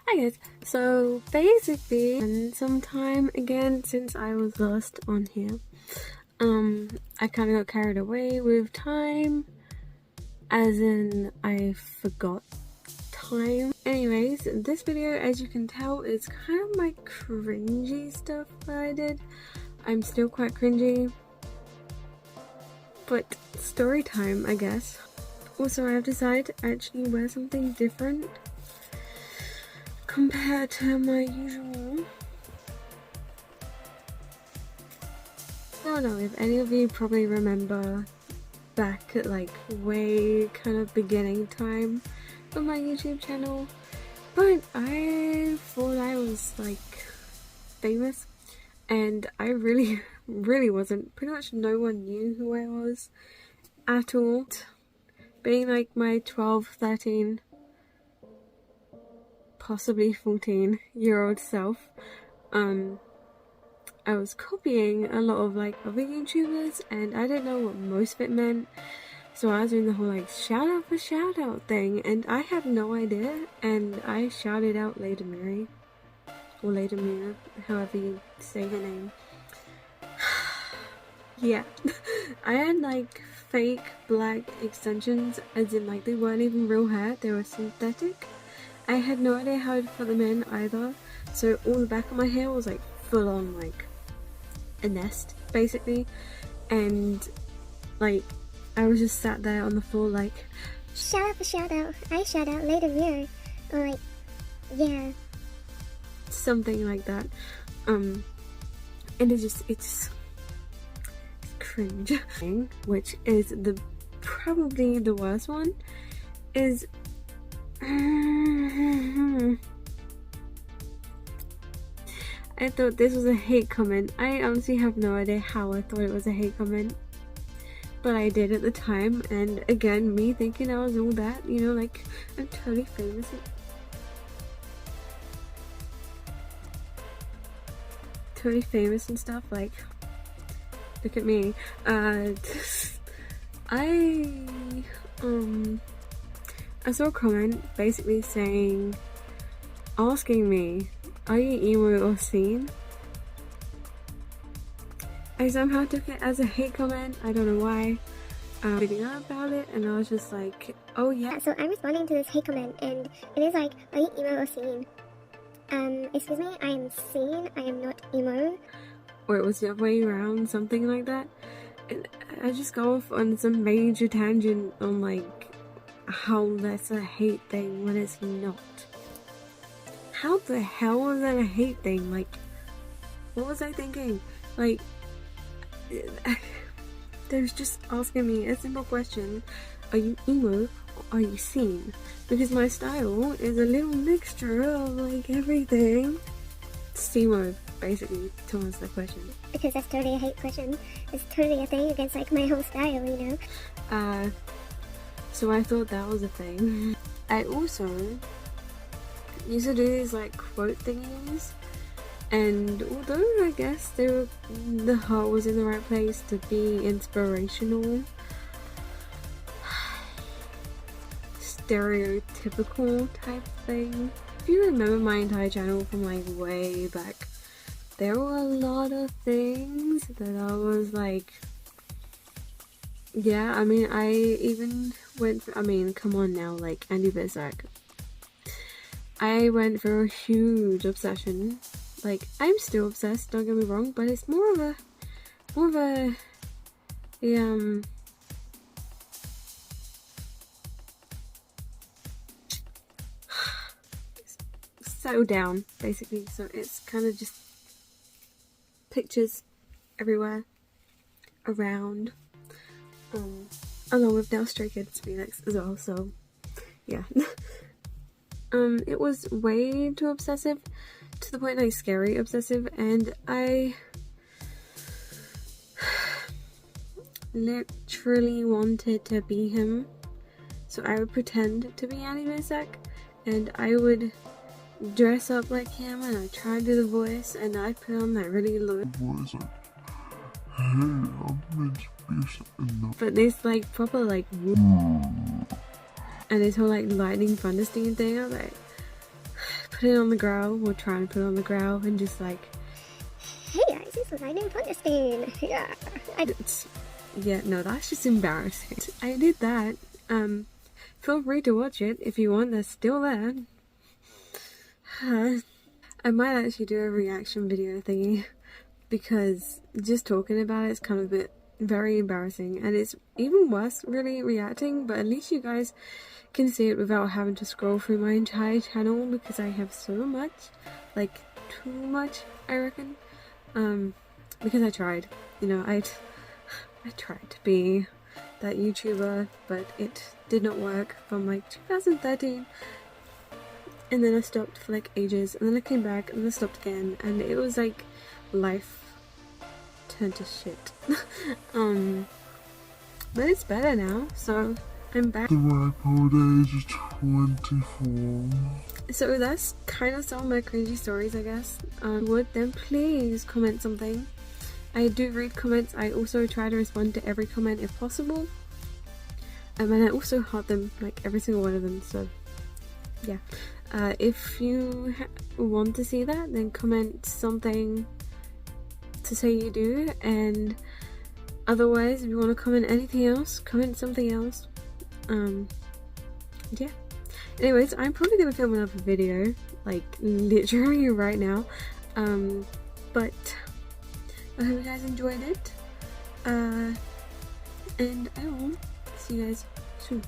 Hi guys, so basically, some time again since I was last on here, I kind of got carried away with time, as in I forgot time. Anyways, this video, as you can tell, is kind of my cringy stuff that I did. I'm still quite cringy, but story time, I guess. Also, I've decided to actually wear something different compared to my usual. I don't know if any of you probably remember back at like way kind of beginning time of my YouTube channel, but I thought I was like famous, and I really wasn't. Pretty much no one knew who I was at all. Being like my 12, 13, possibly 14-year-old self, I was copying a lot of like other YouTubers, and I didn't know what most of it meant, so I was doing the whole like shout out for shout out thing, and I had no idea, and I shouted out hailedabear, or hailedabear, however you say her name. Yeah. I had like fake black extensions, as in like they weren't even real hair, they were synthetic. I had no idea how to put them in either, so all the back of my hair was like full on like a nest basically, and like I was just sat there on the floor like shout out for shout out, I shout out hailedabear, or like, yeah, something like that. And it's cringe. Which is the probably the worst one is I thought this was a hate comment. I honestly have no idea how I thought it was a hate comment, but I did at the time. And again, me thinking I was all that, you know, like I'm totally famous, and stuff. Like, look at me. I saw a comment basically saying, asking me, are you emo or scene? I somehow took it as a hate comment. I don't know why. Reading up about it, and I was just like, oh yeah. So I'm responding to this hate comment, and it is like, are you emo or scene? Excuse me, I am scene, I am not emo. Or it was the other way around, something like that. And I just go off on some major tangent on like how that's a hate thing when it's not. How the hell was that a hate thing? Like, what was I thinking? Like, they was just asking me a simple question: are you emo or are you scene? Because my style is a little mixture of like everything. Emo, basically, to answer the question. Because that's totally a hate question. It's totally a thing against like my whole style, you know. So I thought that was a thing. I also used to do these like quote thingies, and although I guess the heart was in the right place to be inspirational, stereotypical type thing. If you remember my entire channel from like way back, there were a lot of things that I was like, yeah, I mean, I even went for, I mean, come on now, like Andy Bisak. I went for a huge obsession. Like, I'm still obsessed, don't get me wrong, but it's more of a settle down, basically. So it's kind of just pictures everywhere around, along with now Stray Kids Phoenix as well. So yeah. It was way too obsessive, to the point like scary obsessive, and I literally wanted to be him. So I would pretend to be Andy Bisak, and I would dress up like him, and I try to do the voice, and I put on that really low voice, like, hey, I'm meant to be something. But this like proper like and this whole like lightning thunder steam thing, I was like, put put it on the Gurl, or try and put it on the Gurl, and just like, hey guys, this is my new Thunderstain. Yeah. Yeah, no, that's just embarrassing. I did that. Feel free to watch it if you want. They're still there. I might actually do a reaction video thingy, because just talking about it is kind of a bit very embarrassing, and it's even worse really reacting, but at least you guys can see it without having to scroll through my entire channel, because I have so much, like too much, I reckon. Because I tried, you know, I tried to be that YouTuber, but it did not work from like 2013, and then I stopped for like ages, and then I came back, and then I stopped again, and it was like life turned to shit. But it's better now, so I'm back. The record age is 24. So that's kind of some of my cringy stories, I guess. Then please comment something. I do read comments. I also try to respond to every comment if possible. And I also heart them, like every single one of them, so yeah. If you want to see that, then comment something to say you do, and otherwise if you want to comment anything else, comment something else. Yeah. Anyways, I'm probably gonna film another video, like literally right now. But I hope you guys enjoyed it. And I will see you guys soon.